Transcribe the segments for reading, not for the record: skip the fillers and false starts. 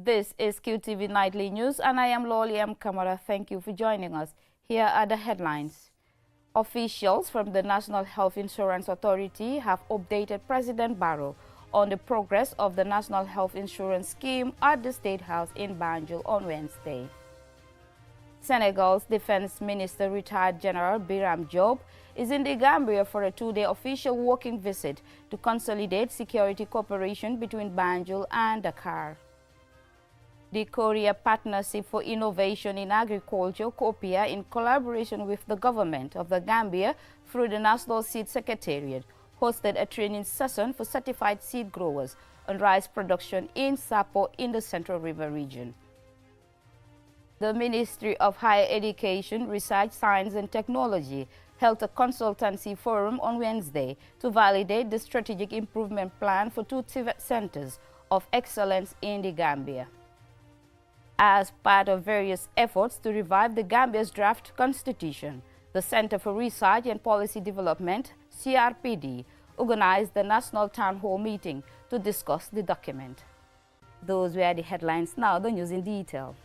This is QTV Nightly News and I am Loli M. Kamara. Thank you for joining us. Here are the headlines. Officials from the National Health Insurance Authority have updated President Barrow on the progress of the National Health Insurance Scheme at the State House in Banjul on Wednesday. Senegal's Defense Minister, retired General Biram Diop, is in the Gambia for a two-day official working visit to consolidate security cooperation between Banjul and Dakar. The Korea Partnership for Innovation in Agriculture, COPIA, in collaboration with the government of the Gambia through the National Seed Secretariat, hosted a training session for certified seed growers on rice production in Sapo in the Central River region. The Ministry of Higher Education, Research, Science and Technology held a consultancy forum on Wednesday to validate the strategic improvement plan for two TVET centers of excellence in the Gambia. As part of various efforts to revive the Gambia's draft constitution, the Center for Research and Policy Development, CRPD, organized the National Town Hall meeting to discuss the document. Those were the headlines. Now the news in detail.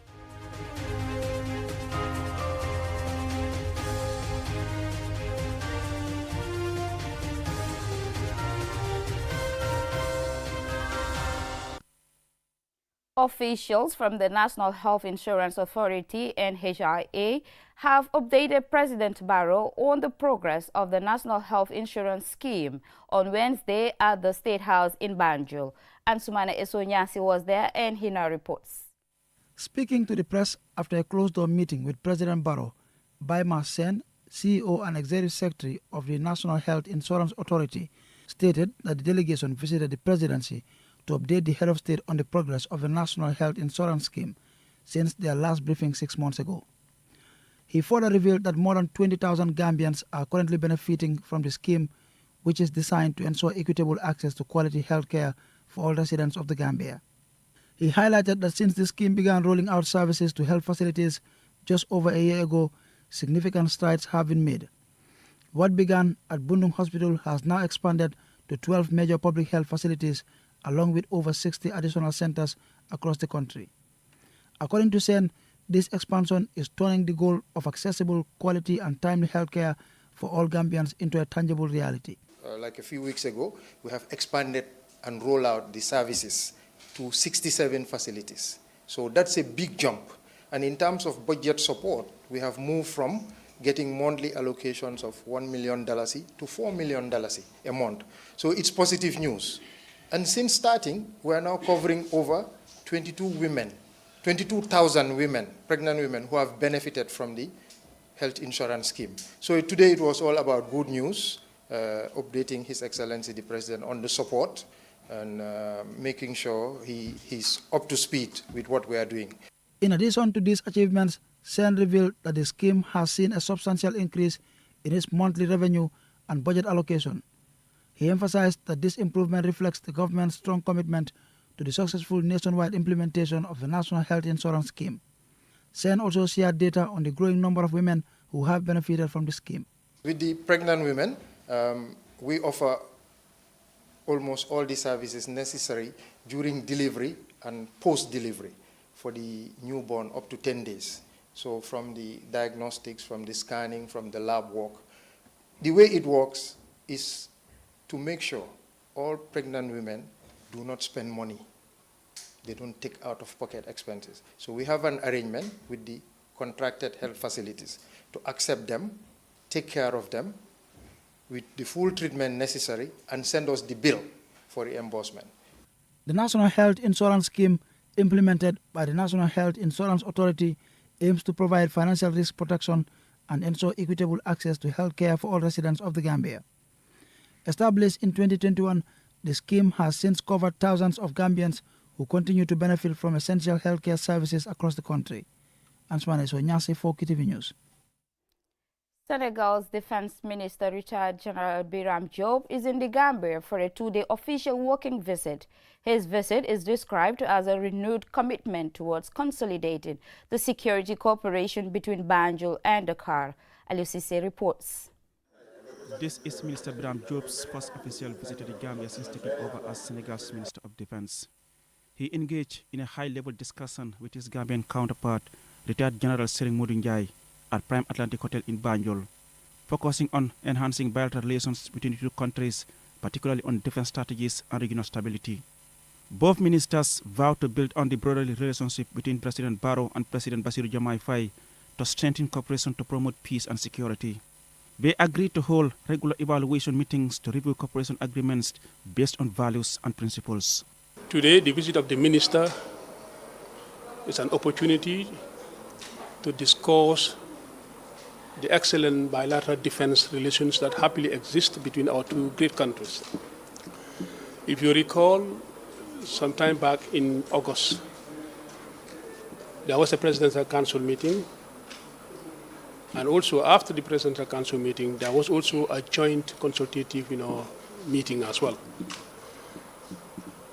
Officials from the National Health Insurance Authority, NHIA, have updated President Barrow on the progress of the National Health Insurance Scheme on Wednesday at the State House in Banjul. Ansumana Esonyasi was there and he now reports. Speaking to the press after a closed-door meeting with President Barrow, Baima Sen, CEO and Executive Secretary of the National Health Insurance Authority, stated that the delegation visited the presidency to update the head of state on the progress of the National Health Insurance Scheme since their last briefing 6 months ago. He further revealed that more than 20,000 Gambians are currently benefiting from the scheme, which is designed to ensure equitable access to quality health care for all residents of the Gambia. He highlighted that since the scheme began rolling out services to health facilities just over a year ago, significant strides have been made. What began at Bundung Hospital has now expanded to 12 major public health facilities, along with over 60 additional centers across the country. According to Sen, this expansion is turning the goal of accessible, quality and timely healthcare for all Gambians into a tangible reality. Like a few weeks ago, we have expanded and rolled out the services to 67 facilities. So that's a big jump. And in terms of budget support, we have moved from getting monthly allocations of $1 million to $4 million a month. So it's positive news. And since starting, we are now covering over 22,000 women, pregnant women, who have benefited from the health insurance scheme. So today it was all about good news, updating His Excellency the President on the support and making sure he's up to speed with what we are doing. In addition to these achievements, Sen revealed that the scheme has seen a substantial increase in its monthly revenue and budget allocation. He emphasized that this improvement reflects the government's strong commitment to the successful nationwide implementation of the National Health Insurance Scheme. Sen also shared data on the growing number of women who have benefited from the scheme. With the pregnant women, we offer almost all the services necessary during delivery and post-delivery for the newborn up to 10 days. So from the diagnostics, from the scanning, from the lab work. The way it works is to make sure all pregnant women do not spend money. They don't take out-of-pocket expenses. So we have an arrangement with the contracted health facilities to accept them, take care of them with the full treatment necessary, and send us the bill for reimbursement. The National Health Insurance Scheme, implemented by the National Health Insurance Authority, aims to provide financial risk protection and ensure equitable access to health care for all residents of the Gambia. Established in 2021, the scheme has since covered thousands of Gambians who continue to benefit from essential healthcare services across the country. Ansumana Esonyasi for QTV News. Senegal's Defense Minister, retired General Biram Diop, is in the Gambia for a two-day official working visit. His visit is described as a renewed commitment towards consolidating the security cooperation between Banjul and Dakar. Aliou Cissé reports. This is Minister Biram Diop's first official visit to the Gambia since taking over as Senegal's Minister of Defense. he engaged in a high-level discussion with his Gambian counterpart, retired General Sering Modunjai, at Prime Atlantic Hotel in Banjul, focusing on enhancing bilateral relations between the two countries, particularly on defense strategies and regional stability. Both ministers vowed to build on the brotherly relationship between President Barrow and President Bassirou Diomaye Faye to strengthen cooperation to promote peace and security. They agreed to hold regular evaluation meetings to review cooperation agreements based on values and principles. Today, the visit of the minister is an opportunity to discuss the excellent bilateral defense relations that happily exist between our two great countries. If you recall, some time back in August, there was a Presidential Council meeting, and also after the Presidential Council meeting, there was also a joint consultative meeting as well.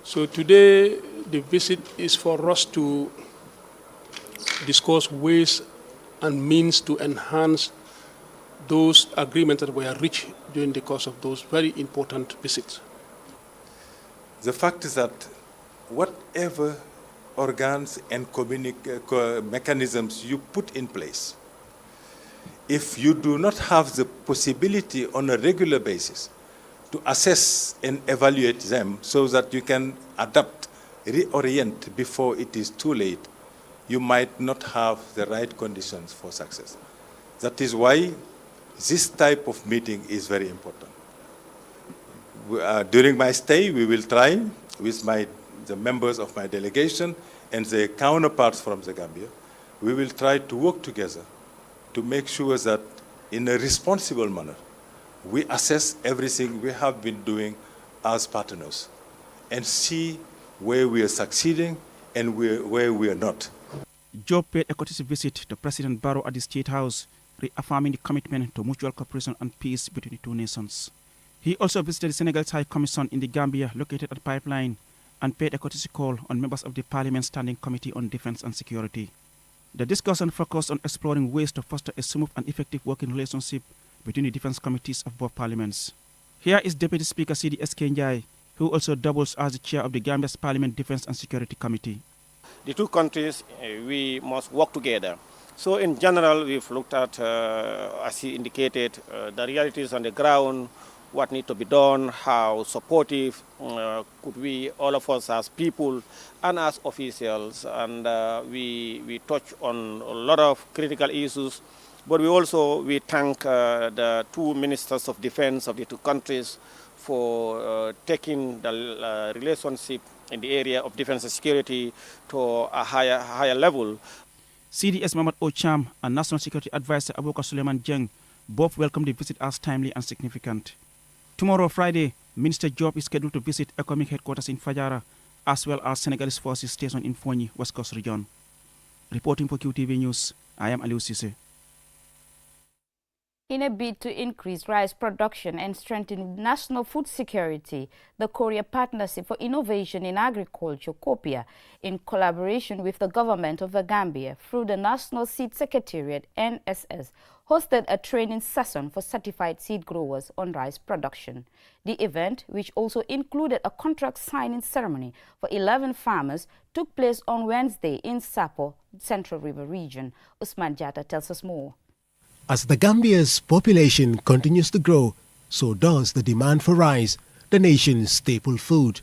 So today, the visit is for us to discuss ways and means to enhance those agreements that were reached during the course of those very important visits. The fact is that whatever organs and mechanisms you put in place, if you do not have the possibility on a regular basis to assess and evaluate them so that you can adapt, reorient before it is too late, you might not have the right conditions for success. That is why this type of meeting is very important. During my stay, we will try with the members of my delegation and the counterparts from the Gambia, we will try to work together to make sure that in a responsible manner, we assess everything we have been doing as partners and see where we are succeeding and where we are not. Job paid a courtesy visit to President Barrow at the State House, reaffirming the commitment to mutual cooperation and peace between the two nations. He also visited the Senegal's High Commission in the Gambia, located at Pipeline, and paid a courtesy call on members of the Parliament Standing Committee on Defense and Security. The discussion focused on exploring ways to foster a smooth and effective working relationship between the defense committees of both parliaments. Here is Deputy Speaker Sidi Eskenjai, who also doubles as the chair of the Gambia's Parliament Defense and Security Committee. The two countries, we must work together. So in general, we've looked at, as he indicated, the realities on the ground, what needs to be done, how supportive could we, all of us as people and as officials, and we touch on a lot of critical issues, but we thank the two ministers of defense of the two countries for taking the relationship in the area of defense and security to a higher level. CDS Mohamed Ocham and National Security Advisor Abubakar Suleiman Jeng both welcomed the visit as timely and significant. Tomorrow, Friday, Minister Job is scheduled to visit economic headquarters in Fajara, as well as Senegalese forces stationed in Fonyi, West Coast region. Reporting for QTV News, I am Aliou Cisse. In a bid to increase rice production and strengthen national food security, the Korea Partnership for Innovation in Agriculture, COPIA, in collaboration with the government of the Gambia through the National Seed Secretariat, NSS, hosted a training session for certified seed growers on rice production. The event, which also included a contract signing ceremony for 11 farmers, took place on Wednesday in Sapo, Central River Region. Usman Jata tells us more. As the Gambia's population continues to grow, so does the demand for rice, the nation's staple food.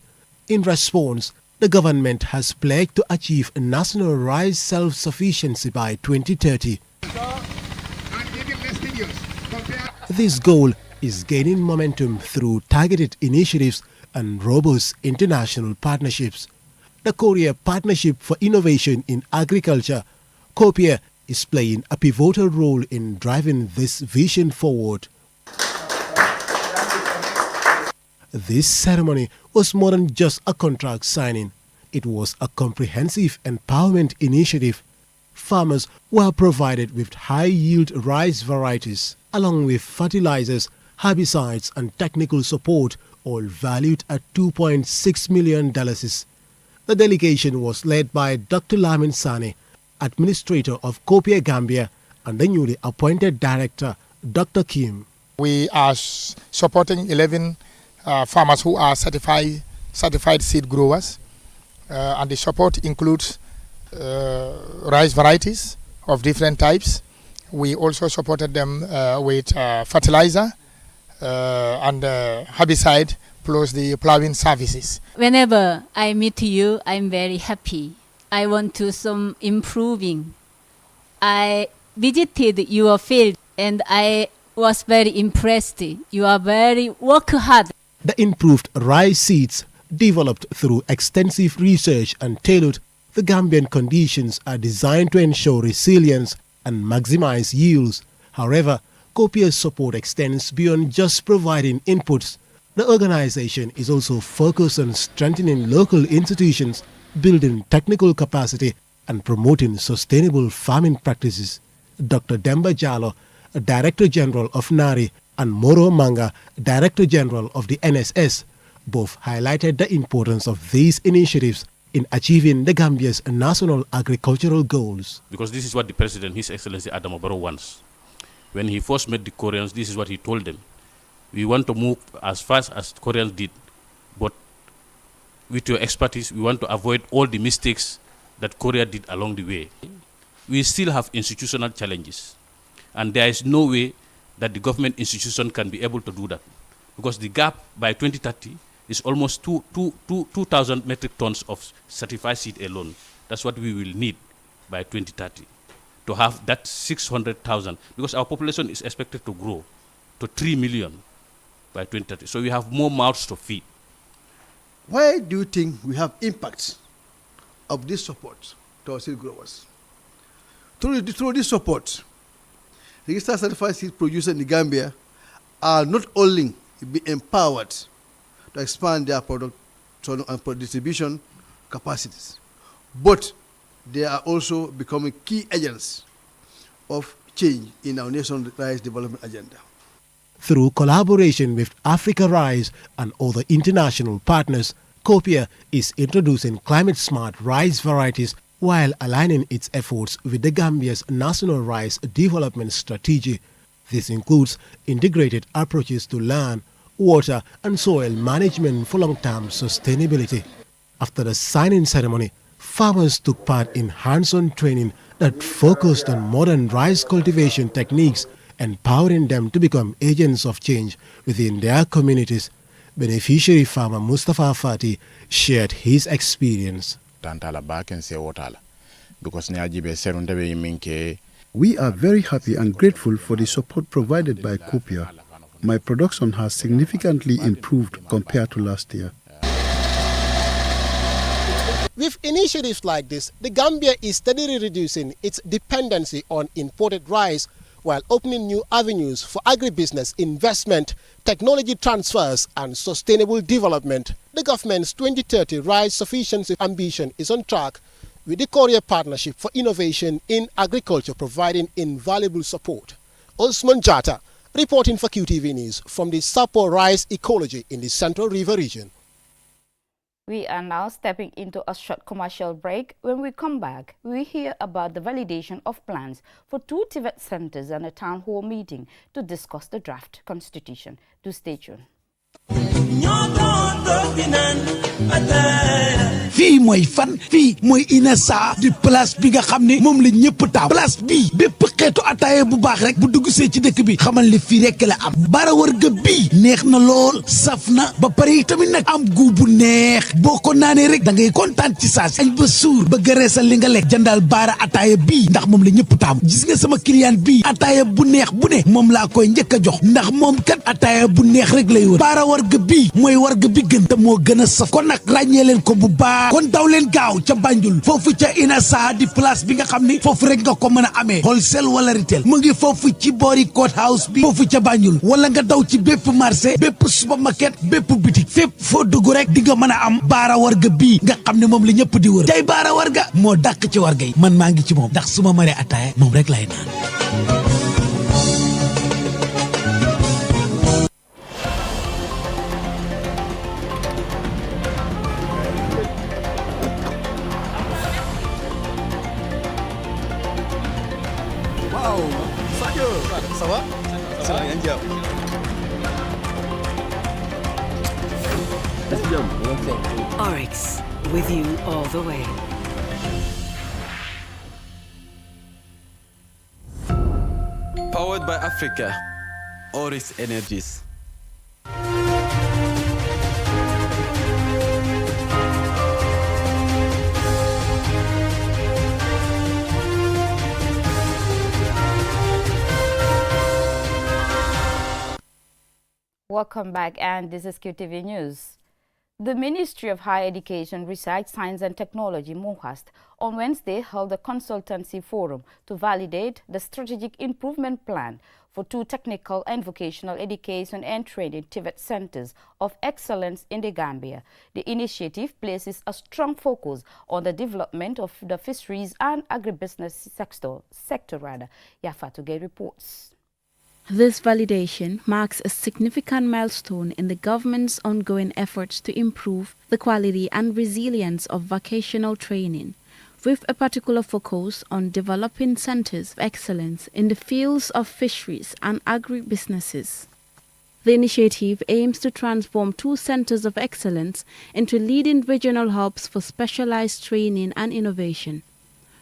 In response, the government has pledged to achieve national rice self-sufficiency by 2030. This goal is gaining momentum through targeted initiatives and robust international partnerships. The Korea Partnership for Innovation in Agriculture, COPIA, is playing a pivotal role in driving this vision forward. This ceremony was more than just a contract signing. It was a comprehensive empowerment initiative. Farmers were provided with high-yield rice varieties, along with fertilizers, herbicides and technical support, all valued at $2.6 million. The delegation was led by Dr. Lamin Sane, Administrator of COPIA Gambia, and the newly appointed Director, Dr. Kim. We are supporting 11 farmers who are certified seed growers. and the support includes rice varieties of different types. We also supported them with fertilizer and herbicide plus the plowing services. Whenever I meet you, I'm very happy. I want to some improving. I visited your field and I was very impressed. You are very work hard. The improved rice seeds, developed through extensive research and tailored the Gambian conditions, are designed to ensure resilience and maximize yields. However, Copia's support extends beyond just providing inputs. The organization is also focused on strengthening local institutions, building technical capacity, and promoting sustainable farming practices. Dr. Demba Jallo, Director General of NARI, and Moro Manga, Director General of the NSS, both highlighted the importance of these initiatives in achieving the Gambia's national agricultural goals. Because this is what the President, His Excellency Adama Barrow, wants. When he first met the Koreans, this is what he told them. We want to move as fast as Koreans did, but with your expertise, we want to avoid all the mistakes that Korea did along the way. We still have institutional challenges, and there is no way that the government institution can be able to do that, because the gap by 2030 is almost 2,000 metric tons of certified seed alone. That's what we will need by 2030 to have that 600,000, because our population is expected to grow to 3 million by 2030. So we have more mouths to feed. Why do you think we have impact of this support to our seed growers? Through this support, registered certified seed producers in the Gambia are not only be empowered to expand their production and distribution capacities, but they are also becoming key agents of change in our national rice development agenda. Through collaboration with Africa Rice and other international partners, Copia is introducing climate-smart rice varieties while aligning its efforts with the Gambia's national rice development strategy. This includes integrated approaches to land, water and soil management for long-term sustainability. After the signing ceremony, farmers took part in hands-on training that focused on modern rice cultivation techniques, empowering them to become agents of change within their communities. Beneficiary farmer Mustafa Fati shared his experience. We are very happy and grateful for the support provided by Copia. My production has significantly improved compared to last year. With initiatives like this, the Gambia is steadily reducing its dependency on imported rice while opening new avenues for agribusiness investment, technology transfers and sustainable development. The government's 2030 rice sufficiency ambition is on track, with the Korea Partnership for Innovation in Agriculture providing invaluable support. Osman Jata, reporting for QTV News from the Sapo rice ecology in the Central River region. We are now stepping into a short commercial break. When we come back, we hear about the validation of plans for 2 TVET centers and a town hall meeting to discuss the draft constitution. Do stay tuned. fii mooy fan fii mooy Inessa di place bi nga xam ne moom la ñëpp taam place bi bépp xeetu ataaya bu baax rek bu dugg see ci dëkk bi xamal li fii rek la am bara wërga bii neex na lool saf na ba pare tamit nag am gu bu neex boo ko naanee rek da ngay kontaan ci saa si añ ba suur ba gëreesal li nga lekk jëndal baara ataaya bii ndax moom la ñëpp taam gis nga sama client bii ataaya bu neex bu ne moom laa koy njëkk a jox ndax moom kat ataaya bu neex rek lay wër baara wërga bii mooy warga bi gën te moo gën a saf kon nag ràññee leen ko bu baax kon daw leen gaaw ca Banjul foofu ca Inessa di place bi nga xam ni foofu rek nga ko mën a amee wholesale wala retail mu ngi foofu ci boori court house bi foofu ca Banjul wala nga daw ci bépp marché bépp supermarket bépp boutique fépp foo dugg rek di nga mën a am baara warga bii nga xam ne moom la ñëpp di wër tey baara warga moo dàq ci warga yi man maa ngi ci moom ndax su ma maree ataaya moom rek lay naan. Ça va? Ça va, bien. Oryx, with you all the way. Powered by Africa, Oris Energies. Welcome back, and this is QTV News. The Ministry of Higher Education, Research, Science and Technology, MOHAST, on Wednesday held a consultancy forum to validate the strategic improvement plan for 2 technical and vocational education and training TVET centers of excellence in the Gambia. The initiative places a strong focus on the development of the fisheries and agribusiness sector. Yafa Tugay reports. This validation marks a significant milestone in the government's ongoing efforts to improve the quality and resilience of vocational training, with a particular focus on developing centers of excellence in the fields of fisheries and agribusinesses. The initiative aims to transform 2 centers of excellence into leading regional hubs for specialized training and innovation.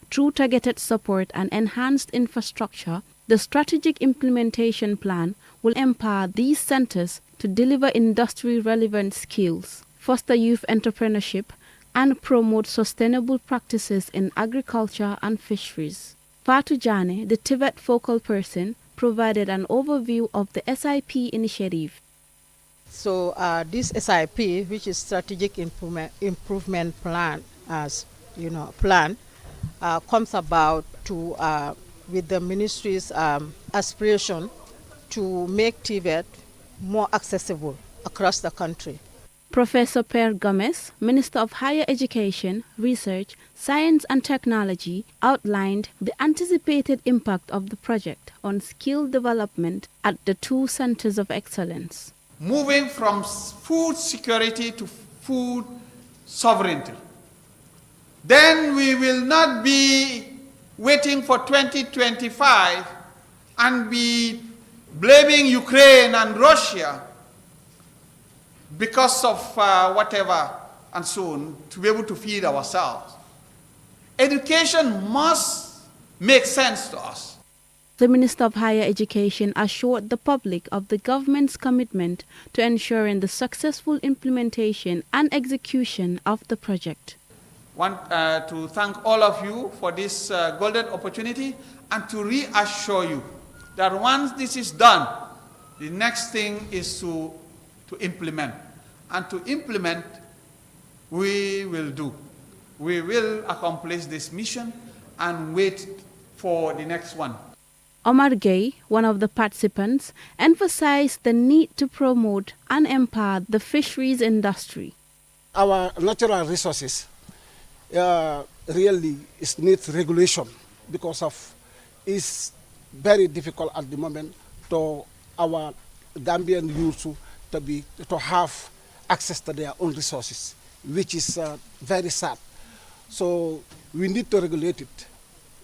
Through targeted support and enhanced infrastructure, the strategic implementation plan will empower these centers to deliver industry-relevant skills, foster youth entrepreneurship, and promote sustainable practices in agriculture and fisheries. Fatou Jane, the TVET focal person, provided an overview of the SIP initiative. So this SIP, which is Strategic Improvement Plan, comes about to with the ministry's aspiration to make TVET more accessible across the country. Professor Per Gomez, Minister of Higher Education, Research, Science and Technology, outlined the anticipated impact of the project on skill development at the 2 centers of excellence. Moving from food security to food sovereignty. Then we will not be waiting for 2025 and be blaming Ukraine and Russia because of whatever and so on, to be able to feed ourselves. Education must make sense to us. The Minister of Higher Education assured the public of the government's commitment to ensuring the successful implementation and execution of the project. I want to thank all of you for this golden opportunity and to reassure you that once this is done, the next thing is to implement. And to implement, we will do. We will accomplish this mission and wait for the next one. Omar Gay, one of the participants, emphasized the need to promote and empower the fisheries industry. Our natural resources really needs regulation because of it's very difficult at the moment to our Gambian youth to have access to their own resources, which is very sad. So we need to regulate it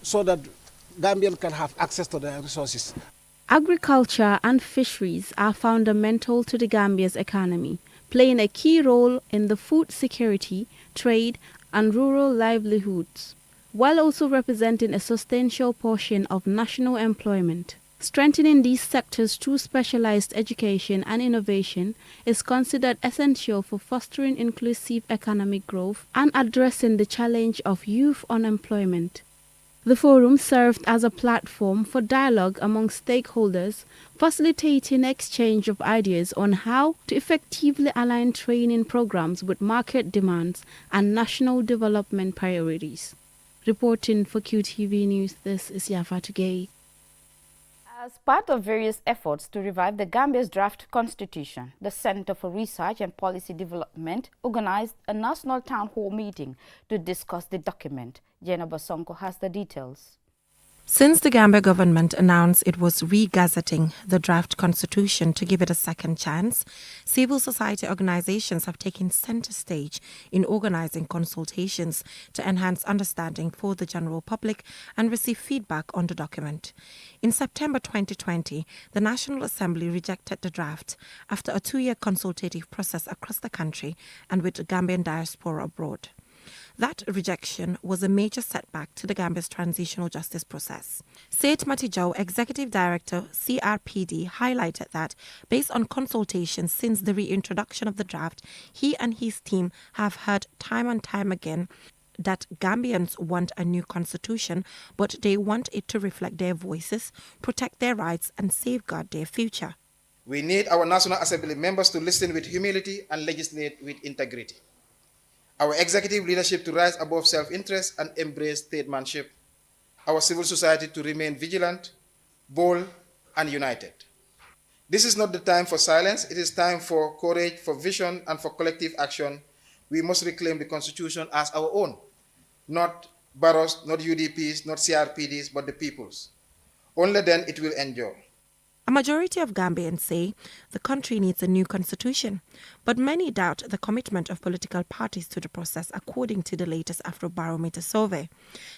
so that Gambians can have access to their resources. Agriculture and fisheries are fundamental to the Gambia's economy, playing a key role in the food security, trade, and rural livelihoods, while also representing a substantial portion of national employment. Strengthening these sectors through specialized education and innovation is considered essential for fostering inclusive economic growth and addressing the challenge of youth unemployment. The forum served as a platform for dialogue among stakeholders, facilitating exchange of ideas on how to effectively align training programs with market demands and national development priorities. Reporting for QTV News, this is Yafa Tugay. As part of various efforts to revive the Gambia's draft constitution, the Center for Research and Policy Development organized a national town hall meeting to discuss the document. Jenna Basonko has the details. Since the Gambia government announced it was re-gazetting the draft constitution to give it a second chance, civil society organizations have taken center stage in organizing consultations to enhance understanding for the general public and receive feedback on the document. In September 2020, the National Assembly rejected the draft after a 2-year consultative process across the country and with the Gambian diaspora abroad. That rejection was a major setback to the Gambia's transitional justice process. Seth Matijau, Executive Director, CRPD, highlighted that based on consultations since the reintroduction of the draft, he and his team have heard time and time again that Gambians want a new constitution, but they want it to reflect their voices, protect their rights, and safeguard their future. We need our National Assembly members to listen with humility and legislate with integrity. Our executive leadership to rise above self-interest and embrace statesmanship. Our civil society to remain vigilant, bold, and united. This is not the time for silence. It is time for courage, for vision, and for collective action. We must reclaim the Constitution as our own. Not Barrow's, not UDP's, not CRPD's, but the people's. Only then it will endure. A majority of Gambians say the country needs a new constitution, but many doubt the commitment of political parties to the process according to the latest Afrobarometer survey.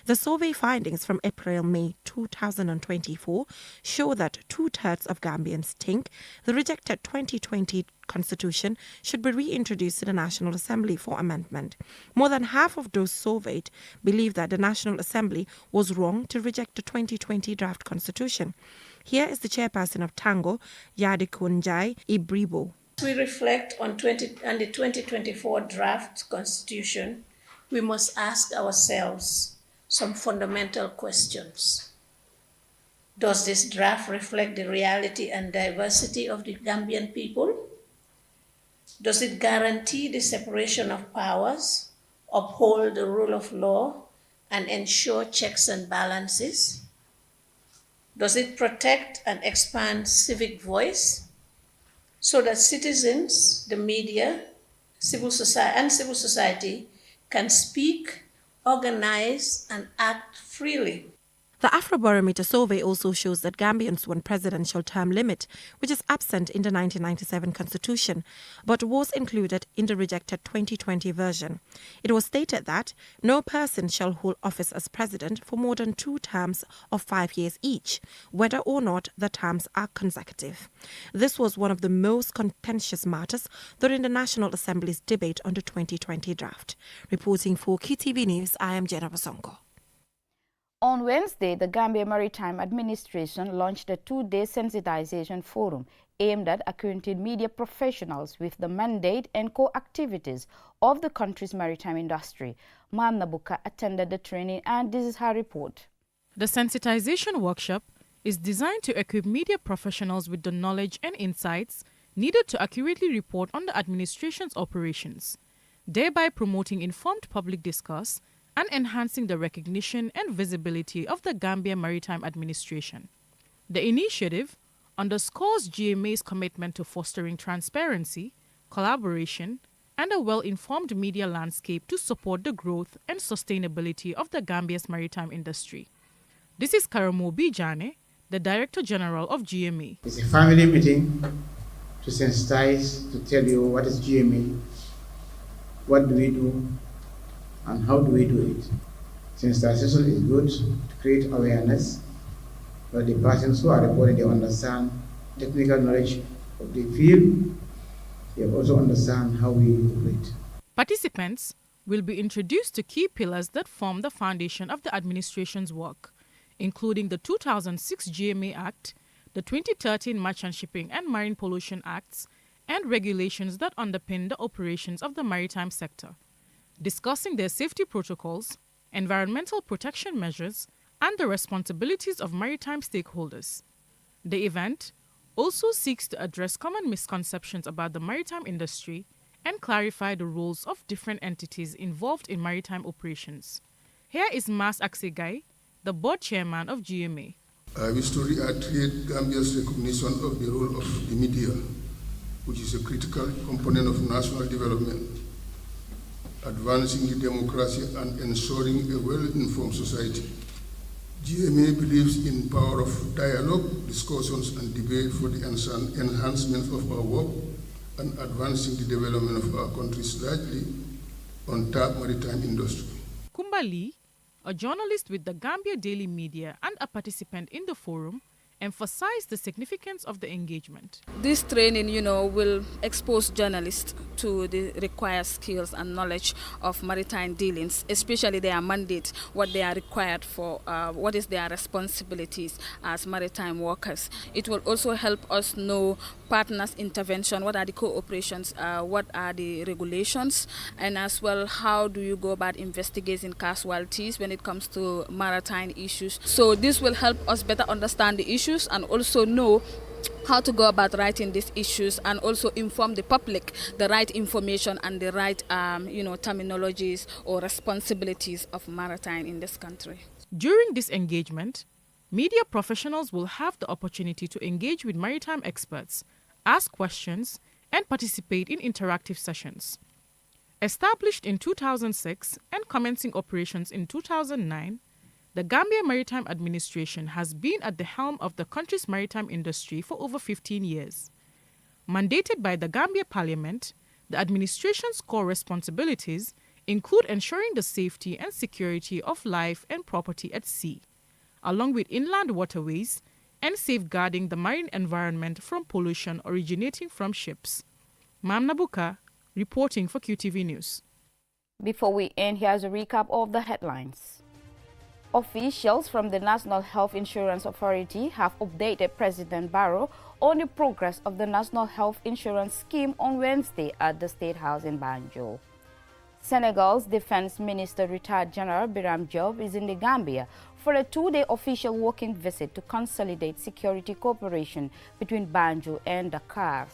The survey findings from April-May 2024 show that 2/3 of Gambians think the rejected 2020 constitution should be reintroduced to the National Assembly for amendment. More than half of those surveyed believe that the National Assembly was wrong to reject the 2020 draft constitution. Here is the chairperson of Tango, Yadikunjai Ibribo. As we reflect on the 2024 draft constitution, we must ask ourselves some fundamental questions. Does this draft reflect the reality and diversity of the Gambian people? Does it guarantee the separation of powers, uphold the rule of law, and ensure checks and balances? Does it protect and expand civic voice so that citizens, the media, civil society can speak, organize, and act freely? The Afrobarometer survey also shows that Gambians want presidential term limit, which is absent in the 1997 constitution, but was included in the rejected 2020 version. It was stated that no person shall hold office as president for more than 2 terms of 5 years each, whether or not the terms are consecutive. This was one of the most contentious matters during the National Assembly's debate on the 2020 draft. Reporting for QTV News, I am Jenna Basongo. On Wednesday, the Gambia Maritime Administration launched a 2-day sensitization forum aimed at acquainting media professionals with the mandate and core activities of the country's maritime industry. Man Nabuka attended the training, and this is her report. The sensitization workshop is designed to equip media professionals with the knowledge and insights needed to accurately report on the administration's operations, thereby promoting informed public discourse and enhancing the recognition and visibility of the Gambia Maritime Administration. The initiative underscores GMA's commitment to fostering transparency, collaboration, and a well-informed media landscape to support the growth and sustainability of the Gambia's maritime industry. This is Karamobi Jane, the Director General of GMA. It's a family meeting to sensitize, to tell you what is GMA, what do we do, and how do we do it. Sensitization is good to create awareness, but the persons who are reporting, they understand technical knowledge of the field, they also understand how we operate. Participants will be introduced to key pillars that form the foundation of the administration's work, including the 2006 GMA Act, the 2013 Merchant Shipping and Marine Pollution Acts, and regulations that underpin the operations of the maritime sector, discussing their safety protocols, environmental protection measures, and the responsibilities of maritime stakeholders. The event also seeks to address common misconceptions about the maritime industry and clarify the roles of different entities involved in maritime operations. Here is Mas Aksegai, the board chairman of GMA. I wish to reiterate Gambia's recognition of the role of the media, which is a critical component of national development, advancing the democracy and ensuring a well-informed society. GMA believes in power of dialogue, discussions, and debate for the enhancement of our work and advancing the development of our country's largely untapped maritime industry. Kumba Lee, a journalist with the Gambia Daily Media and a participant in the forum, emphasized the significance of the engagement. This training, will expose journalists to the required skills and knowledge of maritime dealings, especially their mandate, what they are required for, what is their responsibilities as maritime workers. It will also help us know partners' intervention, what are the cooperations, what are the regulations, and as well, how do you go about investigating casualties when it comes to maritime issues. So this will help us better understand the issues and also know how to go about writing these issues and also inform the public the right information and the right terminologies or responsibilities of maritime in this country. During this engagement, media professionals will have the opportunity to engage with maritime experts, ask questions, and participate in interactive sessions. Established in 2006 and commencing operations in 2009, the Gambia Maritime Administration has been at the helm of the country's maritime industry for over 15 years. Mandated by the Gambia Parliament, the administration's core responsibilities include ensuring the safety and security of life and property at sea, along with inland waterways, and safeguarding the marine environment from pollution originating from ships. Mam Nabuka, reporting for QTV News. Before we end, here's a recap of the headlines. Officials from the National Health Insurance Authority have updated President Barrow on the progress of the National Health Insurance Scheme on Wednesday at the State House in Banjul. Senegal's Defense Minister, retired General Biram Diop, is in the Gambia for a two-day official working visit to consolidate security cooperation between Banjul and Dakar.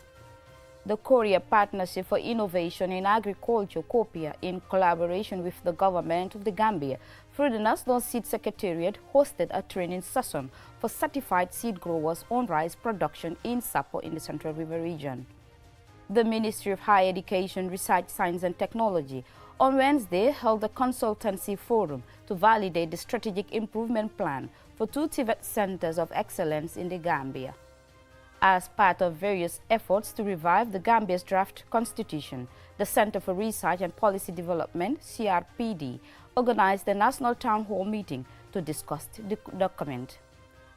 The Korea Partnership for Innovation in Agriculture, COPIA, in collaboration with the government of the Gambia through the National Seed Secretariat, hosted a training session for certified seed growers on rice production in Sapo in the Central River region. The Ministry of Higher Education, Research, Science and Technology on Wednesday held a consultancy forum to validate the strategic improvement plan for 2 TVET centers of excellence in the Gambia. As part of various efforts to revive the Gambia's draft constitution, the Center for Research and Policy Development, CRPD, organized a national town hall meeting to discuss the document.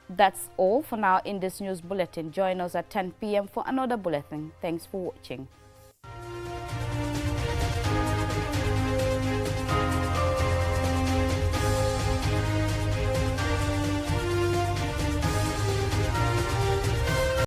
That's all for now in this news bulletin. Join us at 10 p.m. for another bulletin. Thanks for watching.